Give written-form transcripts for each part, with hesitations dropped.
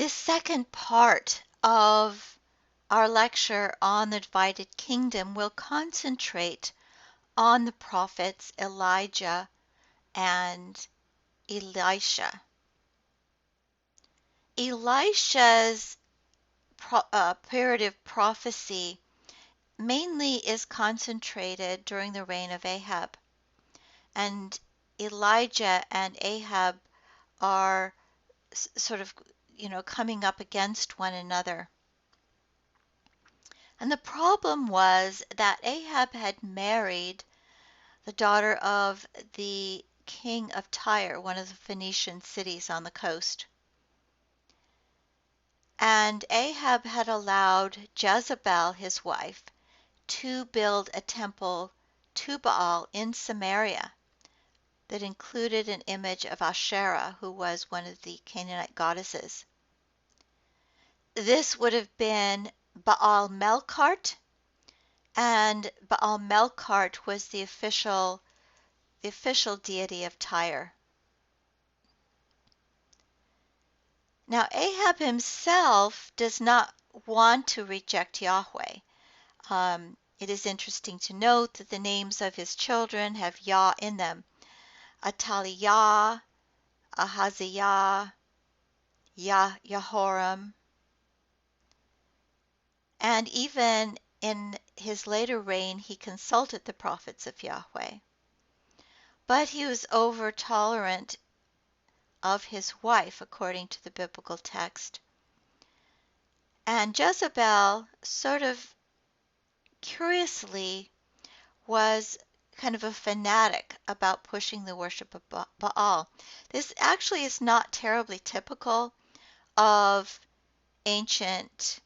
This second part of our lecture on the divided kingdom will concentrate on the prophets Elijah and Elisha. Elisha's period of prophecy mainly is concentrated during the reign of Ahab, and Elijah and Ahab are sort of, coming up against one another. And the problem was that Ahab had married the daughter of the king of Tyre, one of the Phoenician cities on the coast. And Ahab had allowed Jezebel, his wife, to build a temple to Baal in Samaria that included an image of Asherah, who was one of the Canaanite goddesses. This would have been Baal Melkart, and Baal Melkart was the official deity of Tyre. Now Ahab himself does not want to reject Yahweh. It is interesting to note that the names of his children have Yah in them. Athaliah, Ahaziah, Jehoram. And even in his later reign, he consulted the prophets of Yahweh. But he was over tolerant of his wife, according to the biblical text. And Jezebel, sort of curiously, was kind of a fanatic about pushing the worship of Baal. This actually is not terribly typical of ancient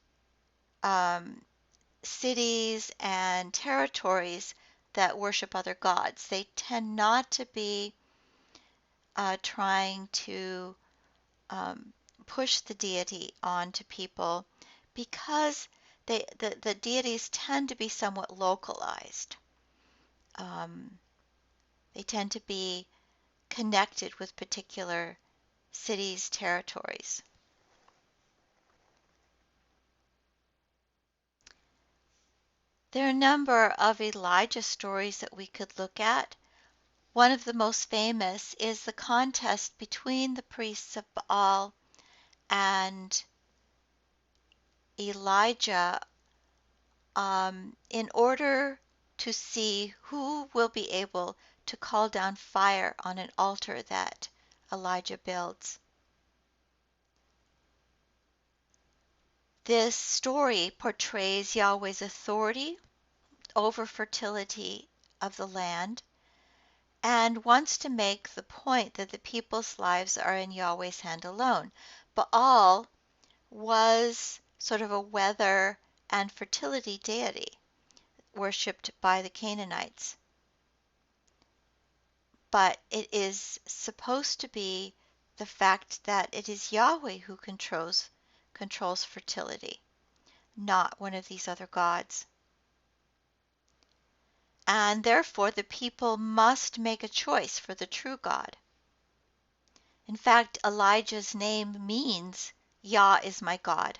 cities and territories that worship other gods. They tend not to be trying to push the deity onto people because the deities tend to be somewhat localized. They tend to be connected with particular cities, territories. There are a number of Elijah stories that we could look at. One of the most famous is the contest between the priests of Baal and Elijah in order to see who will be able to call down fire on an altar that Elijah builds. This story portrays Yahweh's authority over fertility of the land and wants to make the point that the people's lives are in Yahweh's hand alone. Baal was sort of a weather and fertility deity worshipped by the Canaanites. But it is supposed to be the fact that it is Yahweh who controls fertility, not one of these other gods. And therefore the people must make a choice for the true God. In fact, Elijah's name means Yah is my God.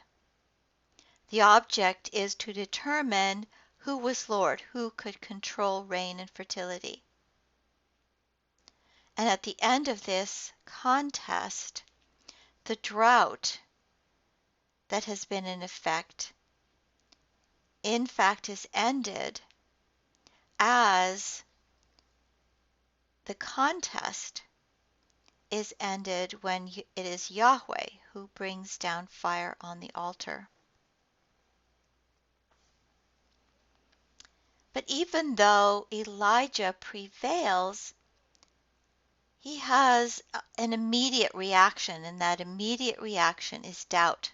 The object is to determine who was Lord, who could control rain and fertility. And at the end of this contest, the drought that has been in fact is ended as the contest is ended when it is Yahweh who brings down fire on the altar. But even though Elijah prevails, he has an immediate reaction, and that immediate reaction is doubt.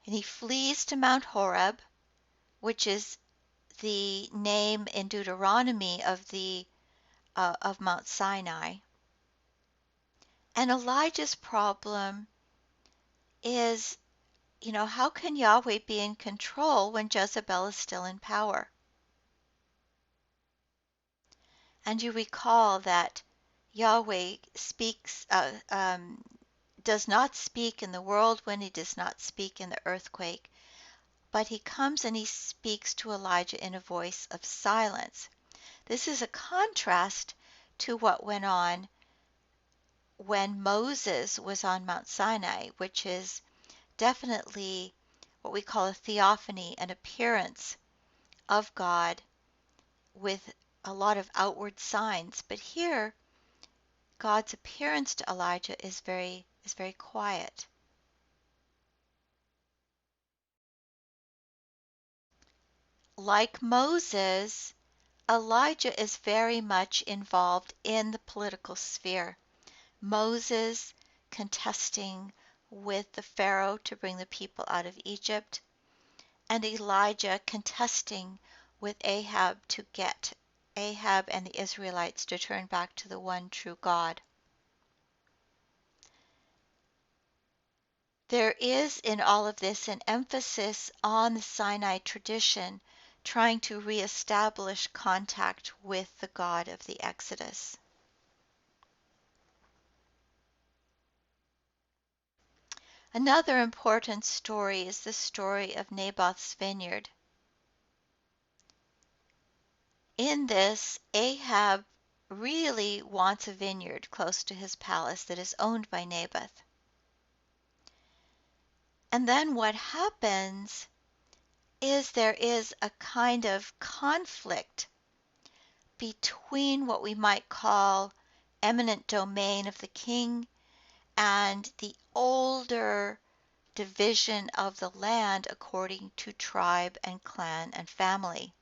And he flees to Mount Horeb, which is the name in Deuteronomy of Mount Sinai. And Elijah's problem is, how can Yahweh be in control when Jezebel is still in power? And you recall that Yahweh does not speak in the whirlwind, he does not speak in the earthquake, but he comes and he speaks to Elijah in a voice of silence. This is a contrast to what went on when Moses was on Mount Sinai, which is definitely what we call a theophany, an appearance of God with a lot of outward signs. But here, God's appearance to Elijah is very quiet. Like Moses, Elijah is very much involved in the political sphere. Moses contesting with the Pharaoh to bring the people out of Egypt, and Elijah contesting with Ahab to get Ahab and the Israelites to turn back to the one true God. There is in all of this an emphasis on the Sinai tradition, trying to reestablish contact with the God of the Exodus. Another important story is the story of Naboth's vineyard. In this, Ahab really wants a vineyard close to his palace that is owned by Naboth. And then what happens is there is a kind of conflict between what we might call eminent domain of the king and the older division of the land according to tribe and clan and family.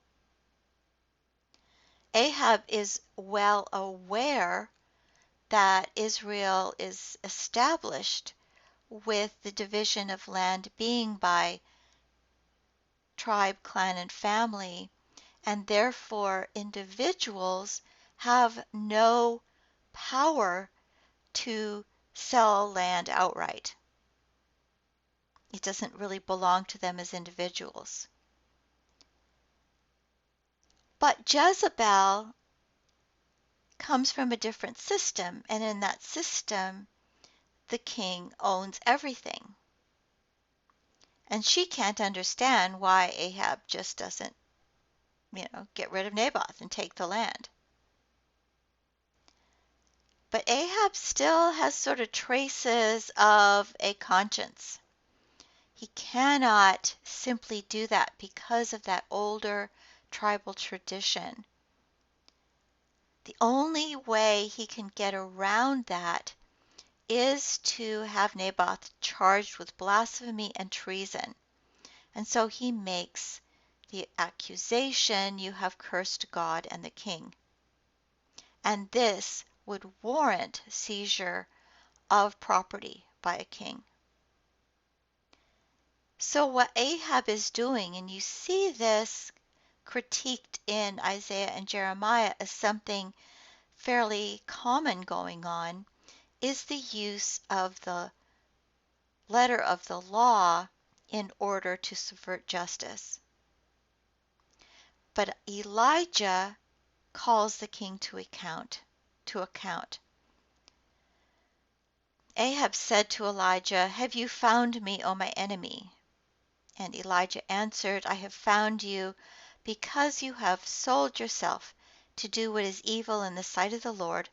Ahab is well aware that Israel is established with the division of land being by tribe, clan, and family, and therefore individuals have no power to sell land outright. It doesn't really belong to them as individuals. But Jezebel comes from a different system, and in that system, the king owns everything. And she can't understand why Ahab just doesn't, get rid of Naboth and take the land. But Ahab still has sort of traces of a conscience. He cannot simply do that because of that older tribal tradition. The only way he can get around that is to have Naboth charged with blasphemy and treason. And so he makes the accusation, "You have cursed God and the king." And this would warrant seizure of property by a king. So what Ahab is doing, and you see this critiqued in Isaiah and Jeremiah as something fairly common going on, is the use of the letter of the law in order to subvert justice. But Elijah calls the king to account. Ahab said to Elijah, "Have you found me, O my enemy?" And Elijah answered, "I have found you because you have sold yourself to do what is evil in the sight of the Lord.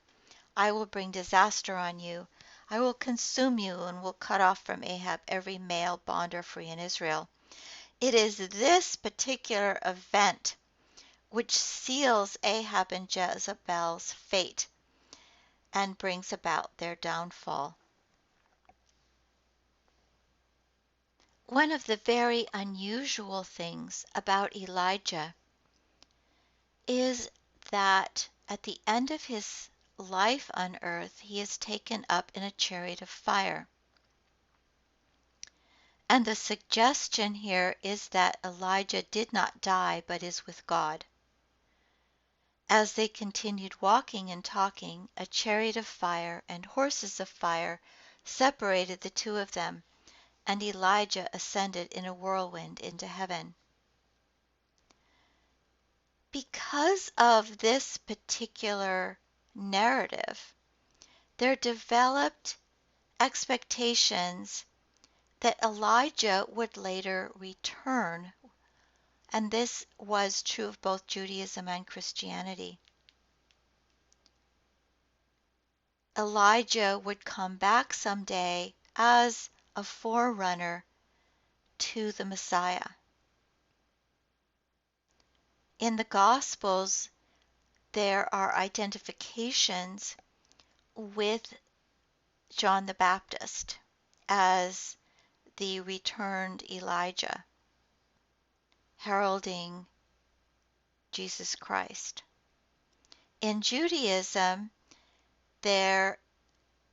I will bring disaster on you. I will consume you and will cut off from Ahab every male bond or free in Israel." It is this particular event which seals Ahab and Jezebel's fate and brings about their downfall. One of the very unusual things about Elijah is that at the end of his life on earth, he is taken up in a chariot of fire. And the suggestion here is that Elijah did not die but is with God. As they continued walking and talking, a chariot of fire and horses of fire separated the two of them, and Elijah ascended in a whirlwind into heaven. Because of this particular narrative, there developed expectations that Elijah would later return, and this was true of both Judaism and Christianity. Elijah would come back someday as a forerunner to the Messiah. In the Gospels, there are identifications with John the Baptist as the returned Elijah, heralding Jesus Christ. In Judaism, there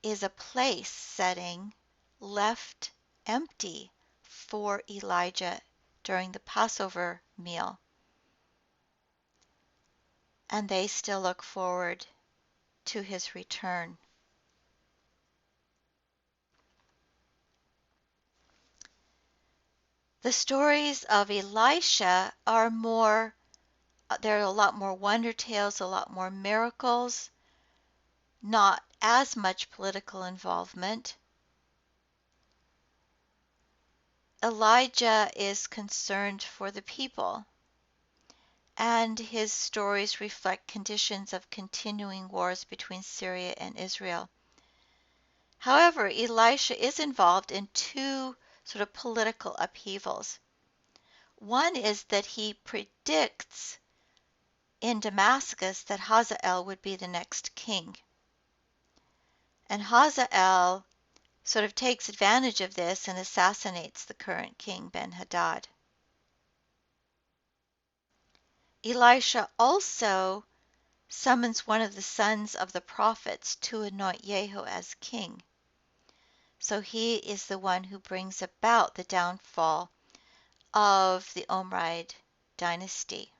is a place setting left empty for Elijah during the Passover meal, and they still look forward to his return. The stories of Elisha are there are a lot more wonder tales, a lot more miracles, not as much political involvement. Elijah is concerned for the people, and his stories reflect conditions of continuing wars between Syria and Israel. However, Elisha is involved in two sort of political upheavals. One is that he predicts in Damascus that Hazael would be the next king. And Hazael sort of takes advantage of this and assassinates the current king, Ben-Hadad. Elisha also summons one of the sons of the prophets to anoint Jehu as king. So he is the one who brings about the downfall of the Omride dynasty.